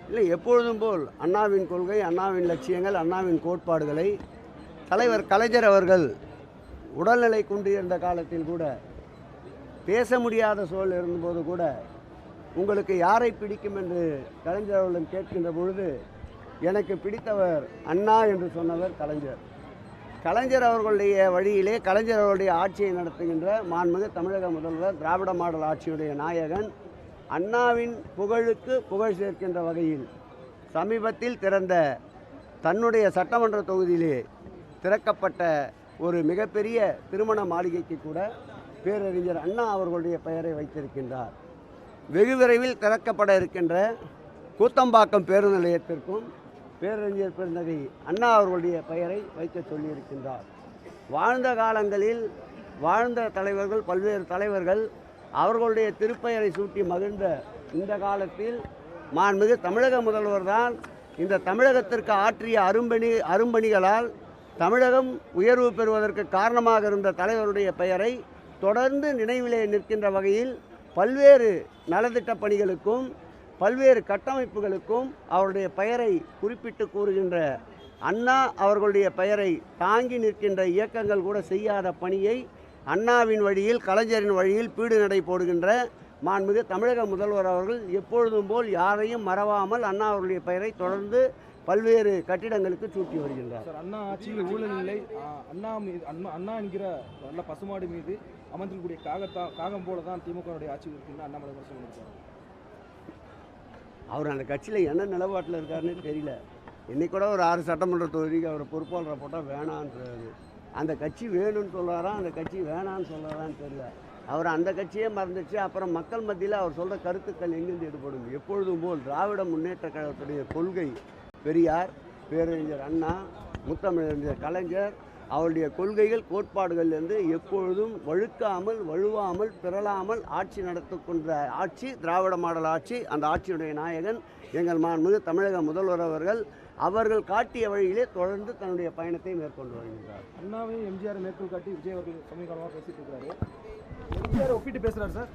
இல்லை, எப்பொழுதும் போல் அண்ணாவின் கொள்கை, அண்ணாவின் லட்சியங்கள், அண்ணாவின் கோட்பாடுகளை தலைவர் கலைஞர் அவர்கள் உடல்நிலை குன்றியிருந்த காலத்தில் கூட, பேச முடியாத சூழல் இருந்தபோது கூட, உங்களுக்கு யாரை பிடிக்கும் என்று கலைஞர் அவர்களிடம் கேட்கின்ற பொழுது எனக்கு பிடித்தவர் அண்ணா என்று சொன்னவர் கலைஞர். கலைஞர் அவர்களுடைய வழியிலே கலைஞர் அவர்களுடைய ஆட்சியை நடத்துகின்ற மாண்புமிகு தமிழக முதல்வர், திராவிட மாடல் ஆட்சியுடைய நாயகன், அண்ணாவின் புகழுக்கு புகழ் சேர்க்கின்ற வகையில் சமீபத்தில் திறந்த தன்னுடைய சட்டமன்ற தொகுதியிலே திறக்கப்பட்ட ஒரு மிகப்பெரிய திருமண மாளிகைக்கு கூட பேரறிஞர் அண்ணா அவர்களுடைய பெயரை வைத்திருக்கின்றார். வெகு விரைவில் திறக்கப்பட இருக்கின்ற கூத்தம்பாக்கம் பேருந்து நிலையத்திற்கும் பேரறிஞர் பெருந்தகை அண்ணா அவர்களுடைய பெயரை வைக்க சொல்லியிருக்கின்றார். வாழ்ந்த காலங்களில் வாழ்ந்த தலைவர்கள், பல்வேறு தலைவர்கள் அவர்களுடைய திருப்பெயரை சூட்டி மகிழ்ந்த இந்த காலத்தில் மாண்புமிகு தமிழக முதல்வர் தான் இந்த தமிழகத்திற்கு ஆற்றிய அரும்பணிகளால் தமிழகம் உயர்வு பெறுவதற்கு காரணமாக இருந்த தலைவருடைய பெயரை தொடர்ந்து நினைவிலே நிற்கின்ற வகையில் பல்வேறு நலத்திட்ட பணிகளுக்கும் பல்வேறு கட்டமைப்புகளுக்கும் அவருடைய பெயரை குறிப்பிட்டு கூறுகின்ற அண்ணா அவர்களுடைய பெயரை தாங்கி நிற்கின்ற இயக்கங்கள் கூட செய்யாத பணியை அண்ணாவின் வழியில், கலைஞரின் வழியில் பீடு நடை போடுகின்ற மாண்புமிகு தமிழக முதல்வர் அவர்கள் எப்பொழுதும் போல் யாரையும் மறவாமல் அண்ணா அவர்களுடைய பெயரை தொடர்ந்து பல்வேறு கட்டிடங்களுக்கு சூட்டி வருகின்றார். சார், அண்ணா ஆட்சியில் ஊழல் இல்லை. அண்ணா என்கிற நல்ல பசுமாடு மீது அமர்ந்திருக்கக்கூடிய காகம் போல தான் திமுகவுடைய ஆட்சி இருக்குன்னு அண்ணாமலை சொல்லியிருக்காரு. அவர் அந்த கட்சியில் என்ன நிலப்பாட்டில் இருக்காருன்னு தெரியல. இன்னைக்கு கூட ஒரு 6 சட்டமன்ற தொகுதிக்கு அவர் பொறுப்பாளரை போட்டால் வேணான்றாரு. அந்த கட்சி வேணும்னு சொல்கிறாரா, அந்த கட்சி வேணான்னு சொல்கிறாரான்னு தெரியல. அவர் அந்த கட்சியே மறந்துச்சு. அப்புறம் மக்கள் மத்தியில் அவர் சொல்கிற கருத்துக்கள் எங்கிருந்து ஈடுபடும்? எப்பொழுதும் போல் திராவிட முன்னேற்ற கழகத்துடைய கொள்கை பெரியார், பேரறிஞர் அண்ணா, முத்தமிழறிஞர் கலைஞர் அவருடைய கொள்கைகள், கோட்பாடுகள் வந்து எப்பொழுதும் வழுவாமல் பிறழாமல் ஆட்சி நடத்துகின்ற ஆட்சி திராவிட மாடல் ஆட்சி. அந்த ஆட்சியுடைய நாயகன் எங்கள் மாண்புமிகு தமிழக முதல்வர் அவர்கள் காட்டிய வழியிலே தொடர்ந்து தன்னுடைய பயணத்தை மேற்கொண்டு வருகின்றார். அண்ணாவையும் எம்ஜிஆர் மேற்கோள் காட்டி விஜய் அவர்கள் சமீப காலமாக பேசிட்டு இருக்கிறாரு. எம்ஜிஆர் ஒப்பிட்டு பேசுகிறார் சார்.